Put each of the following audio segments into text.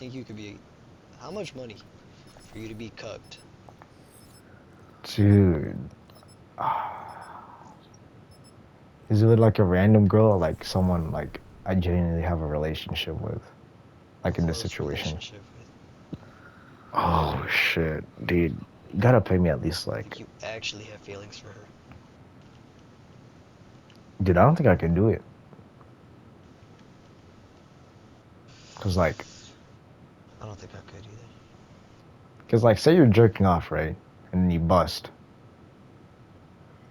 think you could be? How much money for you to be cucked? Dude. Is it with like a random girl or like someone like I genuinely have a relationship with? A Like in this close situation. relationship with? Oh shit, dude. You gotta pay me at least Like like, you actually have feelings for her? dude, I don't think I can do it. Cause like, I don't think I could either. cause like say you're jerking off, right? And then you bust.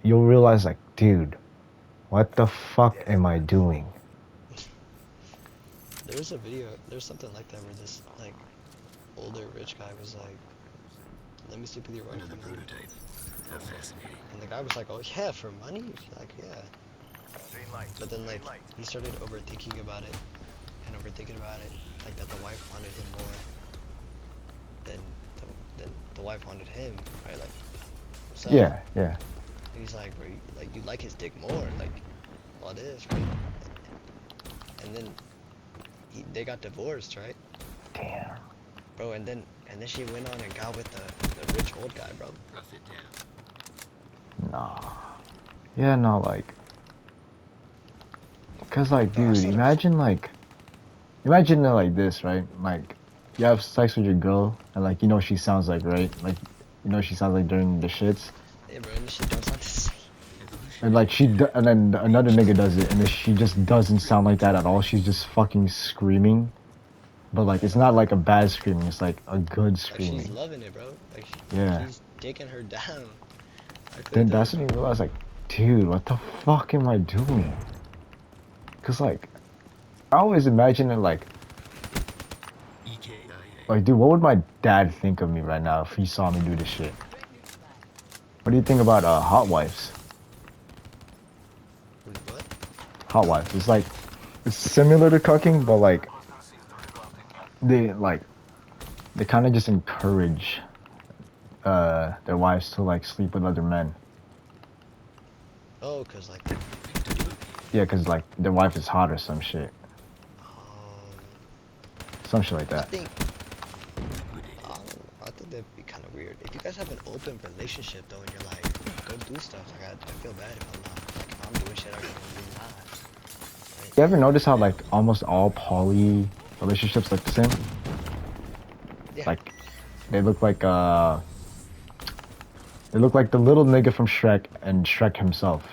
You'll realize like, dude, what the fuck am I doing? There was a video. There's something like that where this like older rich guy was like, "Let me sleep with your wife for money." How fascinating. And the guy was like, "Oh yeah, for money?" Like yeah. But then like he started overthinking about it and overthinking about it, like that the wife wanted him more than than the wife wanted him, right? Like so. Yeah, yeah. And he's like, like you like his dick more, like all it is, right? And then they got divorced, right? Damn. Bro, and then she went on and got with the rich old guy, bro. Rough it down. Nah. Yeah, no, like, cause like, Bro, I dude, started. imagine it like this, right? Like, you have sex with your girl, and like, you know she sounds like, right? Like, you know she sounds like during the shits, Hey, bro, and this shit don't sound the same. and like and then another nigga does it, and then she just doesn't sound like that at all. She's just fucking screaming, but like, it's not like a bad screaming. It's like a good Like she's screaming. loving it, bro. Like Yeah. he's taking her down. I couldn't Then do that's it, when bro. you realize, like, dude, what the fuck am I doing? Cause like, I always imagine it like, dude, what would my dad think of me right now if he saw me do this shit? What do you think about hot wives? Wait, what? Hot wives. It's like it's similar to cucking, but like they like they kind of just encourage their wives to like sleep with other men. Oh, cause like, Yeah, cause like their wife is hot or some shit, some shit like I that. think, I think that'd be kind of weird. If you guys have an open relationship though, and you're like, go do stuff. Like I feel bad if I'm not, like if I'm doing shit, I can really not. You Right? ever notice how like almost all poly relationships look the same? Yeah. Like they look like the little nigga from Shrek and Shrek himself.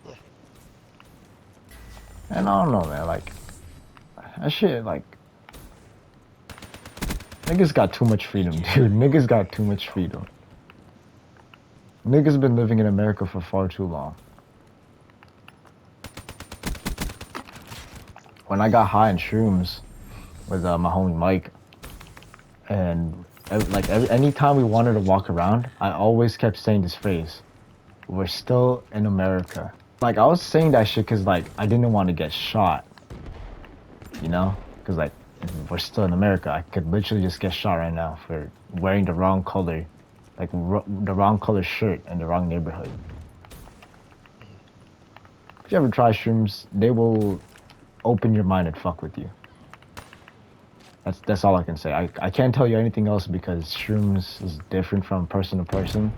Yeah. And I don't know, man. Like that shit, like niggas got too much freedom, dude. Niggas got too much freedom. Niggas been living in America for far too long. When I got high in shrooms with my homie Mike, and anytime we wanted to walk around, I always kept saying this phrase: "We're still in America." Like I was saying that shit because like I didn't want to get shot, you know? Because like we're still in America, I could literally just get shot right now for wearing the wrong color, like the wrong color shirt in the wrong neighborhood. If you ever try shrooms, they will open your mind and fuck with you. That's all I can say. I can't tell you anything else because shrooms is different from person to person.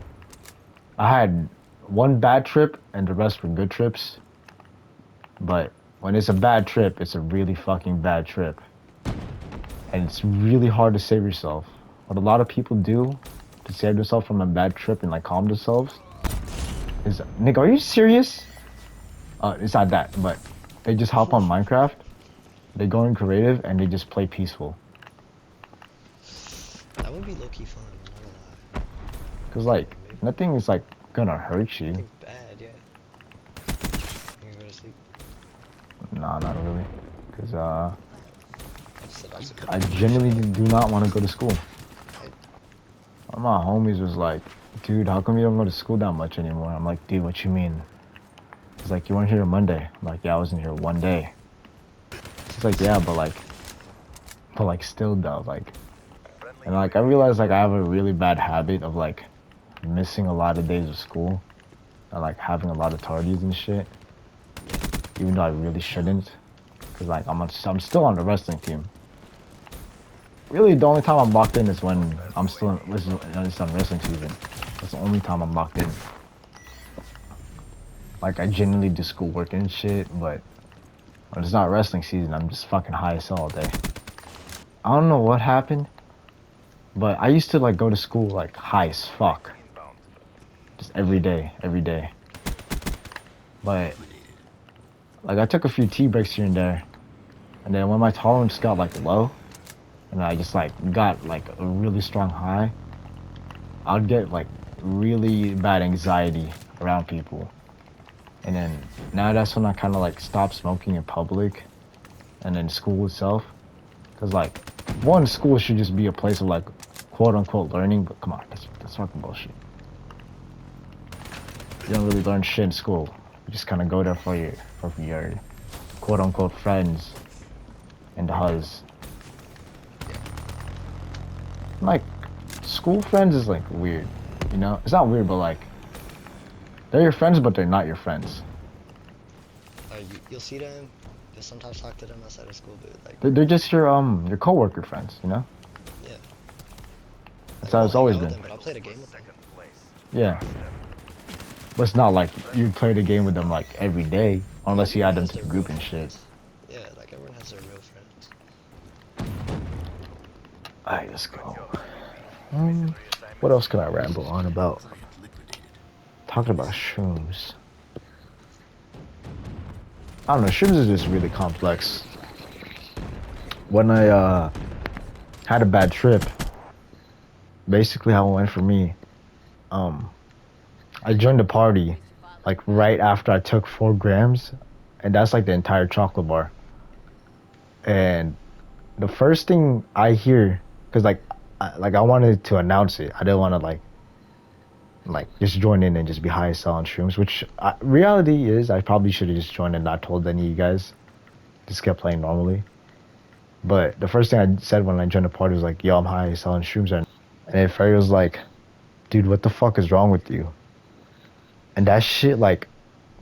I had one bad trip and the rest were good trips. But when it's a bad trip, it's a really fucking bad trip. And it's really hard to save yourself. What a lot of people do to save themselves from a bad trip and like calm themselves is, nigga, are you serious? It's not that, but they just hop on Minecraft, they go in creative, and they just play peaceful. That would be low key fun. I'm not gonna lie. Cause like Maybe, nothing is like gonna hurt you. nothing bad, yeah. You can go to sleep. Nah, not really. Cause I just said I was a I couple weeks genuinely ago. do not want to go to school. I, One of my homies was like, dude, how come you don't go to school that much anymore? I'm like, dude, what you mean? He's like, you weren't here Monday. I'm like, yeah, I wasn't here one day. He's like, yeah, but like still though, like, and like I realized like I have a really bad habit of like missing a lot of days of school and like having a lot of tardies and shit, even though I really shouldn't, cause like I'm still on the wrestling team. Really, the only time I'm locked in is when I'm still in, it's on wrestling season. That's the only time I'm locked in. Like, I genuinely do schoolwork and shit, but when it's not wrestling season, I'm just fucking high as hell all day. I don't know what happened, but I used to, like, go to school, like, high as fuck. Just every day, every day. But, like, I took a few tea breaks here and there, and then when my tolerance got, like, low, and I just, like, got, like, a really strong high, I'd get, like, really bad anxiety around people. And then now that's when I kind of like stopped smoking in public and in school itself. Cause like, one, school should just be a place of like quote unquote learning, but come on, that's fucking bullshit. You don't really learn shit in school. You just kind of go there for your quote unquote friends and the huzz. Like, school friends is like weird, you know? It's not weird, but like, they're your friends, but they're not your friends. You'll see them. You'll sometimes talk to them outside of school, but like They're just your coworker friends, you know? yeah, That's like how I'll it's hang always out with been. them, but I'll play the game with them. Yeah. But it's not like you play the game with them like every day, unless you add Everyone them has to the their real group and shit. friends. Yeah, like everyone has their real friends. Alright, let's go. What else can I ramble on about? Target liquidated. Talking about shrooms. I don't know, shrooms is just really complex. When I had a bad trip, basically how it went for me, I joined a party like right after I took 4 grams, and that's like the entire chocolate bar. And the first thing I hear, cause I wanted to announce it. I didn't want to like just join in and just be high as hell on shrooms. Which reality is, I probably should have just joined and not told any of you guys. Just kept playing normally. But the first thing I said when I joined the party was like, "Yo, I'm high as hell on shrooms," and then Ferry was like, "Dude, what the fuck is wrong with you?" And that shit like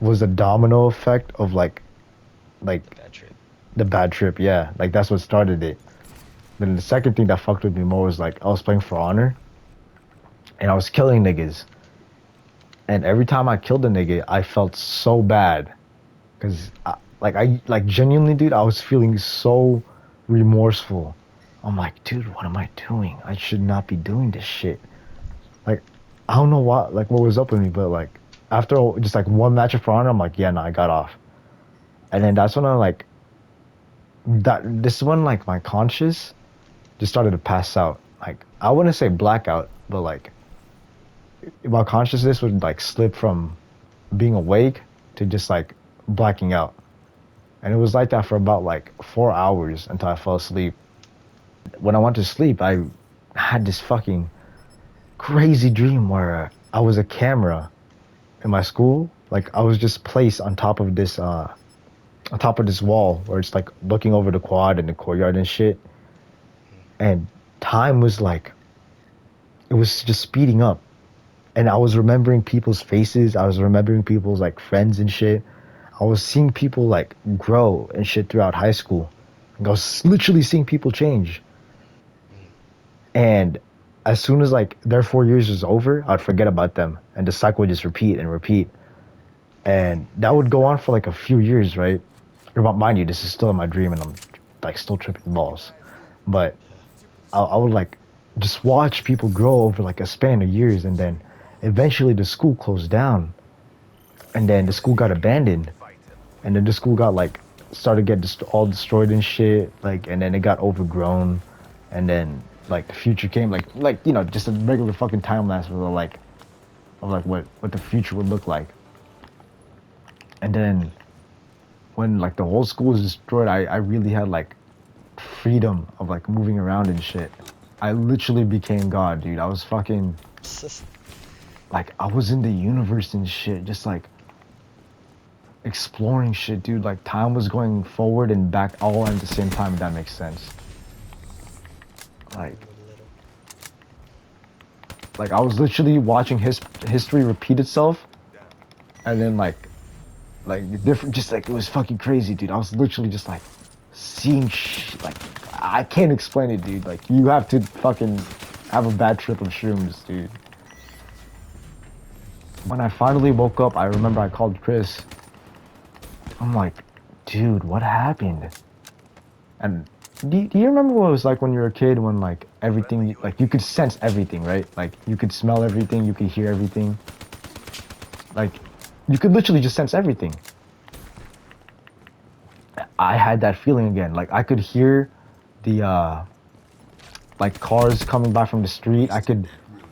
was a domino effect of like Bad trip. the bad trip. Yeah, like that's what started it. Then the second thing that fucked with me more was like I was playing for honor, and I was killing niggas. And every time I killed a nigga, I felt so bad, cause I genuinely, dude, I was feeling so remorseful. I'm like, dude, what am I doing? I should not be doing this shit. Like, I don't know what was up with me, but like after just like one match of for honor, I'm like, yeah, no, I got off. And then that's when I like that. This is when like my conscious just started to pass out. Like I wouldn't say blackout, but like my consciousness would like slip from being awake to just like blacking out. And it was like that for about like 4 hours until I fell asleep. When I went to sleep, I had this fucking crazy dream where I was a camera in my school. Like I was just placed on top of this wall where it's like looking over the quad and the courtyard and shit. And time was like, it was just speeding up. And I was remembering people's faces. I was remembering people's like friends and shit. I was seeing people like grow and shit throughout high school. Like, I was literally seeing people change. And as soon as like their 4 years was over, I'd forget about them, and the cycle would just repeat and repeat. And that would go on for like a few years, right? Mind you, this is still in my dream, and I'm like still tripping balls. But I would like just watch people grow over like a span of years, and then eventually the school closed down, and then the school got abandoned, and then the school got like started get all destroyed and shit, like, and then it got overgrown, and then like the future came, like you know, just a regular fucking time lapse of like what the future would look like. And then when like the whole school was destroyed, I really had like freedom of like moving around and shit. I literally became God, dude. I was fucking like I was in the universe and shit, just like exploring shit, dude. Like time was going forward and back all at the same time, if that makes sense. Like I was literally watching history repeat itself, and then like different, just like it was fucking crazy, dude. I was literally just like seeing like I can't explain it, dude. Like, you have to fucking have a bad trip of shrooms, dude. When I finally woke up, I remember I called Chris. I'm like, dude, what happened? And do you remember what it was like when you were a kid when like everything, like you could sense everything, right? Like you could smell everything, you could hear everything. Like you could literally just sense everything. I had that feeling again. Like I could hear the like cars coming by from the street. I could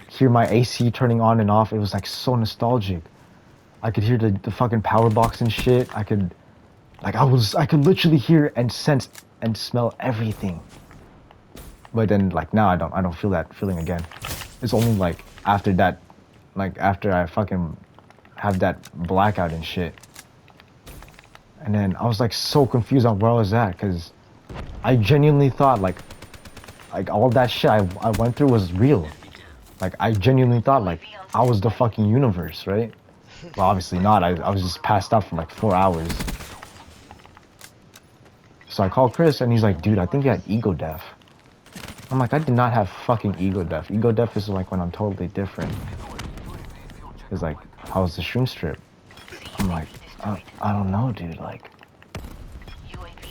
hear my AC turning on and off. It was like so nostalgic. I could hear the fucking power box and shit. I could I could literally hear and sense and smell everything. But then like now I don't feel that feeling again. It's only like after that, like after I fucking have that blackout and shit. And then I was like so confused on where I was at because I genuinely thought like all that shit I went through was real. Like I genuinely thought like I was the fucking universe, right? Well, obviously not. I was just passed out for like 4 hours. So I called Chris and he's like, dude, I think you had ego death. I'm like, I did not have fucking ego death. Ego death is like when I'm totally different. It's like, how was the shroom strip? I'm like, I don't know, dude. Like,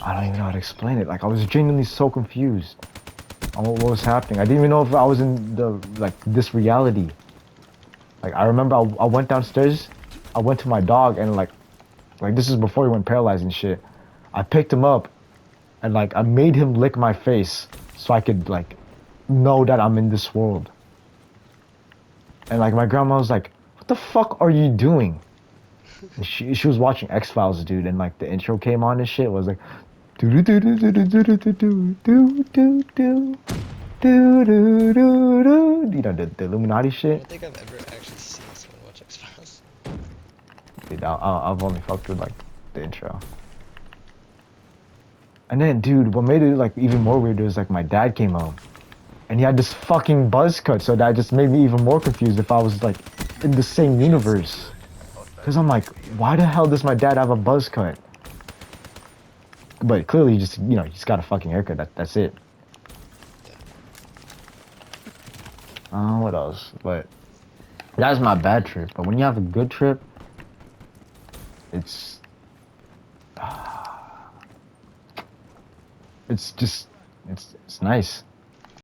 I don't even know how to explain it. Like, I was genuinely so confused on what was happening. I didn't even know if I was in the, like, this reality. Like, I remember I went downstairs, I went to my dog, and like this is before he went paralyzed and shit. I picked him up, and like, I made him lick my face so I could, like, know that I'm in this world. And like, my grandma was like, what the fuck are you doing? And she was watching X-Files, dude, and like the intro came on and shit. It was like do do do do do do do do do do do do do do do. You know the Illuminati I shit. don't think I've ever actually seen someone watch X-Files. Dude, I've only fucked with like the intro. And then, dude, what made it like even more weird was like my dad came home, and he had this fucking buzz cut, so that just made me even more confused if I was like in the same universe. Cause I'm like, why the hell does my dad have a buzz cut? But clearly, just he's got a fucking haircut. That's it. What else? But that's my bad trip. But when you have a good trip, it's it's just it's nice.